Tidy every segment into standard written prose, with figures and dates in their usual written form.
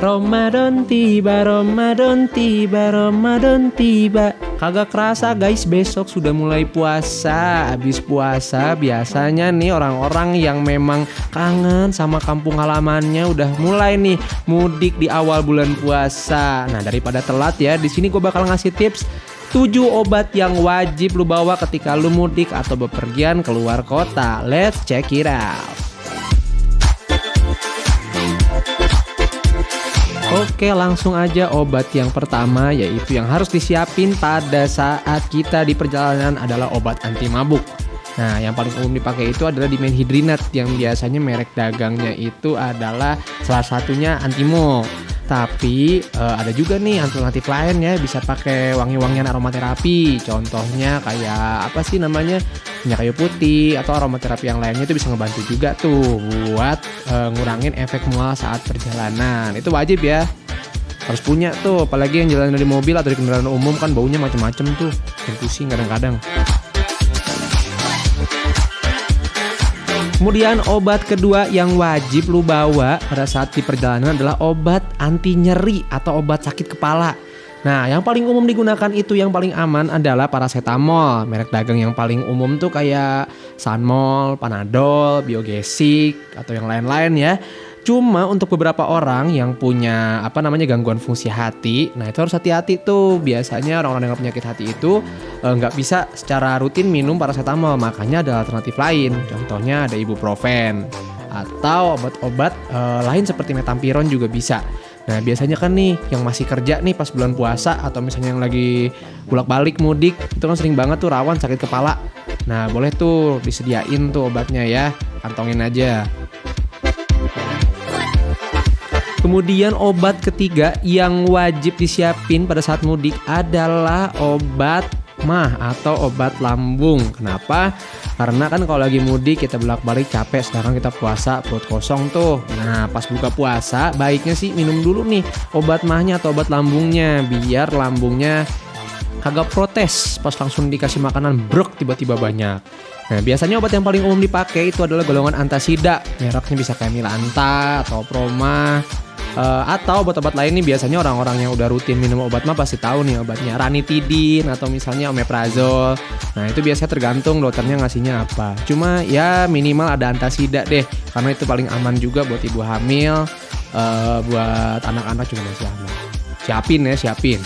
Ramadan tiba, Ramadan tiba, Ramadan tiba. Kagak kerasa guys, besok sudah mulai puasa. Habis puasa biasanya nih orang-orang yang memang kangen sama kampung halamannya udah mulai nih mudik di awal bulan puasa. Nah, daripada telat ya, di sini gue bakal ngasih tips 7 obat yang wajib lu bawa ketika lu mudik atau bepergian keluar kota. Let's check it out. Oke, langsung aja obat yang pertama, yaitu yang harus disiapin pada saat kita di perjalanan adalah obat anti mabuk. Nah, yang paling umum dipakai itu adalah dimenhidrinat, yang biasanya merek dagangnya itu adalah salah satunya Antimo. Tapi ada juga nih alternatif lain ya, bisa pakai wangi-wangian aromaterapi. Contohnya kayak apa sih namanya, minyak kayu putih atau aromaterapi yang lainnya itu bisa ngebantu juga tuh buat ngurangin efek mual saat perjalanan. Itu wajib ya, harus punya tuh, apalagi yang jalan dari mobil atau di kendaraan umum kan baunya macam-macam tuh, bikin pusing kadang-kadang. Kemudian obat kedua yang wajib lu bawa pada saat di perjalanan adalah obat anti nyeri atau obat sakit kepala. Nah, yang paling umum digunakan itu yang paling aman adalah paracetamol. Merek dagang yang paling umum tuh kayak Sanmol, Panadol, Biogesic atau yang lain-lain ya. Cuma untuk beberapa orang yang punya gangguan fungsi hati, nah itu harus hati-hati tuh. Biasanya orang-orang dengan penyakit hati itu nggak bisa secara rutin minum paracetamol, makanya ada alternatif lain. Contohnya ada ibuprofen atau obat-obat lain seperti metampiron juga bisa. Nah, biasanya kan nih yang masih kerja nih pas bulan puasa atau misalnya yang lagi bolak-balik mudik, itu kan sering banget tuh rawan sakit kepala. Nah, boleh tuh disediain tuh obatnya ya, kantongin aja. Kemudian obat ketiga yang wajib disiapin pada saat mudik adalah obat MAH atau obat lambung. Kenapa? Karena kan kalau lagi mudik kita bolak-balik capek, sedangkan kita puasa perut kosong tuh. Nah, pas buka puasa baiknya sih minum dulu nih obat MAH-nya atau obat lambungnya, biar lambungnya kagak protes pas langsung dikasih makanan brok tiba-tiba banyak. Nah, biasanya obat yang paling umum dipakai itu adalah golongan antasida. Mereknya bisa kayak Milanta atau Proma. Atau obat-obat lain nih biasanya orang-orang yang udah rutin minum obat mah pasti tahu nih obatnya ranitidin atau misalnya omeprazol. Nah, itu biasanya tergantung dokternya ngasihnya apa. Cuma ya minimal ada antasida deh, karena itu paling aman juga buat ibu hamil, buat anak-anak juga masih aman. Siapin.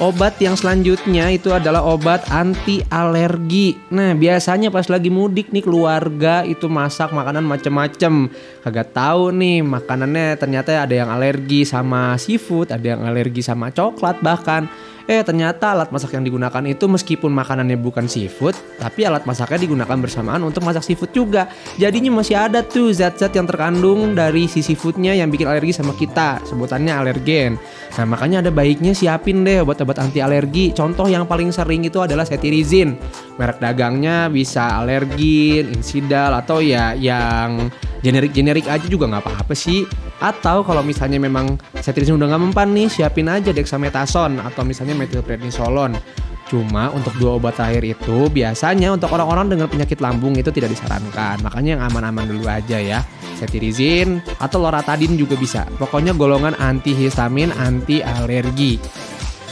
Obat yang selanjutnya itu adalah obat anti alergi. Nah, biasanya pas lagi mudik nih keluarga itu masak makanan macem-macem. Kagak tahu nih makanannya ternyata ada yang alergi sama seafood, ada yang alergi sama coklat bahkan. Ternyata alat masak yang digunakan itu meskipun makanannya bukan seafood, tapi alat masaknya digunakan bersamaan untuk masak seafood juga. Jadinya masih ada tuh zat-zat yang terkandung dari si seafoodnya yang bikin alergi sama kita, sebutannya alergen. Nah, makanya ada baiknya siapin deh obat-obat anti alergi. Contoh yang paling sering itu adalah cetirizine. Merek dagangnya bisa Allergen, Insidal, atau ya yang generik-generik aja juga nggak apa-apa sih. Atau kalau misalnya memang cetirizine udah nggak mempan nih, siapin aja dexamethasone atau misalnya methylprednisolone. Cuma untuk 2 obat terakhir itu biasanya untuk orang-orang dengan penyakit lambung itu tidak disarankan. Makanya yang aman-aman dulu aja ya. Cetirizine atau loratadine juga bisa. Pokoknya golongan antihistamin, anti alergi.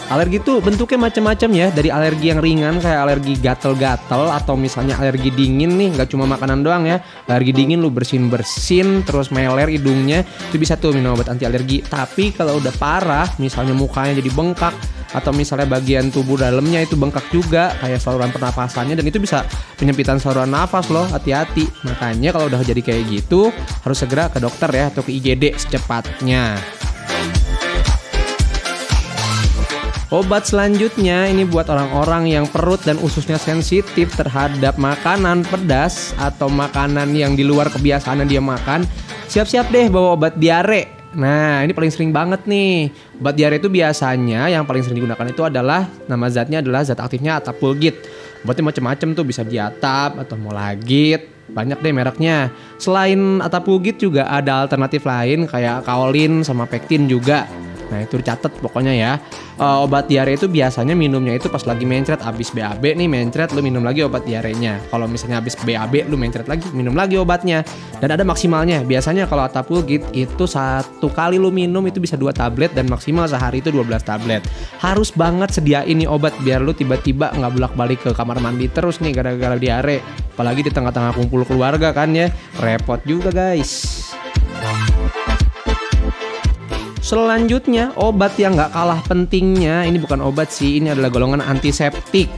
Alergi tuh bentuknya macam-macam ya, dari alergi yang ringan kayak alergi gatel-gatel atau misalnya alergi dingin nih, nggak cuma makanan doang ya. Alergi dingin lu bersin-bersin terus meler hidungnya, itu bisa tuh minum obat anti alergi. Tapi kalau udah parah, misalnya mukanya jadi bengkak atau misalnya bagian tubuh dalamnya itu bengkak juga kayak saluran pernapasannya, dan itu bisa penyempitan saluran nafas loh, hati-hati. Makanya kalau udah jadi kayak gitu harus segera ke dokter ya atau ke IGD secepatnya. Obat selanjutnya ini buat orang-orang yang perut dan ususnya sensitif terhadap makanan pedas atau makanan yang di luar kebiasaan dia makan. Siap-siap deh bawa obat diare. Nah, ini paling sering banget nih. Obat diare itu biasanya yang paling sering digunakan itu adalah, nama zatnya adalah zat aktifnya Atapulgit. Obatnya macam-macam tuh, bisa Diatap atau Molagit. Banyak deh mereknya. Selain Atapulgit juga ada alternatif lain kayak kaolin sama pektin juga. Nah itu dicatat pokoknya ya. Obat diare itu biasanya minumnya itu pas lagi mencret, abis BAB nih mencret lu minum lagi obat diarenya. Kalau misalnya abis BAB lu mencret lagi minum lagi obatnya. Dan ada maksimalnya. Biasanya kalau Attapulgite itu satu kali lu minum itu bisa 2 tablet dan maksimal sehari itu 12 tablet. Harus banget sediain nih obat biar lu tiba-tiba nggak bolak-balik ke kamar mandi terus nih gara-gara diare. Apalagi di tengah-tengah kumpul keluarga kan ya. Repot juga guys. Selanjutnya obat yang gak kalah pentingnya, ini bukan obat sih, ini adalah golongan antiseptik.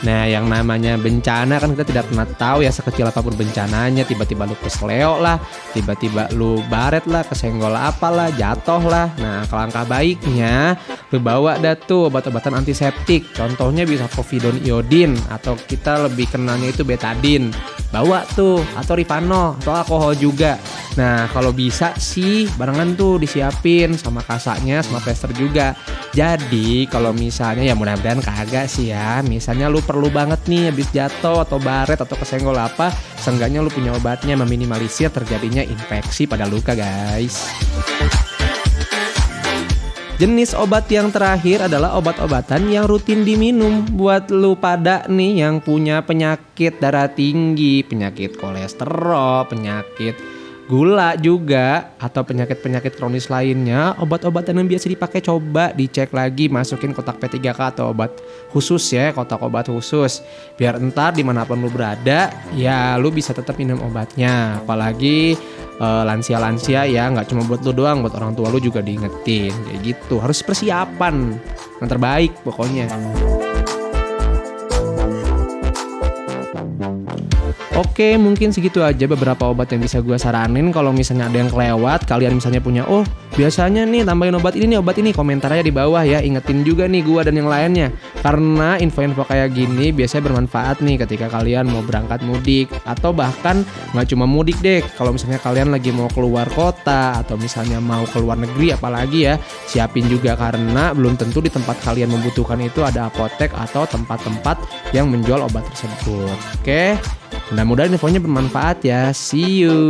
Nah yang namanya bencana kan kita tidak pernah tahu ya, sekecil apapun bencananya, tiba-tiba lu kesleo lah, tiba-tiba lu baret lah, kesenggol apalah, jatuh lah. Nah alangkah baiknya lu bawa dah tuh obat-obatan antiseptik. Contohnya bisa povidone iodin atau kita lebih kenalnya itu betadine. Bawa tuh, atau Rivanol atau alkohol juga. Nah kalau bisa sih barengan tuh disiapin sama kasaknya sama plester juga. Jadi kalau misalnya ya mudah-mudahan kagak sih ya, misalnya lu perlu banget nih habis jatuh atau baret atau kesenggol apa, seenggaknya lu punya obatnya meminimalisir terjadinya infeksi pada luka guys. Jenis obat yang terakhir adalah obat-obatan yang rutin diminum buat lu pada nih yang punya penyakit darah tinggi, penyakit kolesterol, penyakit gula juga, atau penyakit-penyakit kronis lainnya. Obat-obatan yang biasa dipakai coba dicek lagi, masukin kotak P3K atau obat khusus ya, kotak obat khusus. Biar entar dimanapun lu berada, ya lu bisa tetap minum obatnya. Apalagi lansia-lansia ya, nggak cuma buat lu doang, buat orang tua lu juga diingetin. Kayak gitu, harus persiapan yang terbaik pokoknya. Oke, mungkin segitu aja beberapa obat yang bisa gue saranin. Kalau misalnya ada yang kelewat, kalian misalnya punya, oh biasanya nih tambahin obat ini nih, obat ini, komentar aja di bawah ya. Ingetin juga nih gue dan yang lainnya. Karena info-info kayak gini biasanya bermanfaat nih ketika kalian mau berangkat mudik. Atau bahkan gak cuma mudik deh, kalau misalnya kalian lagi mau keluar kota atau misalnya mau keluar negeri apalagi ya, siapin juga karena belum tentu di tempat kalian membutuhkan itu ada apotek atau tempat-tempat yang menjual obat tersebut. Oke, mudah-mudahan infonya bermanfaat ya. See you.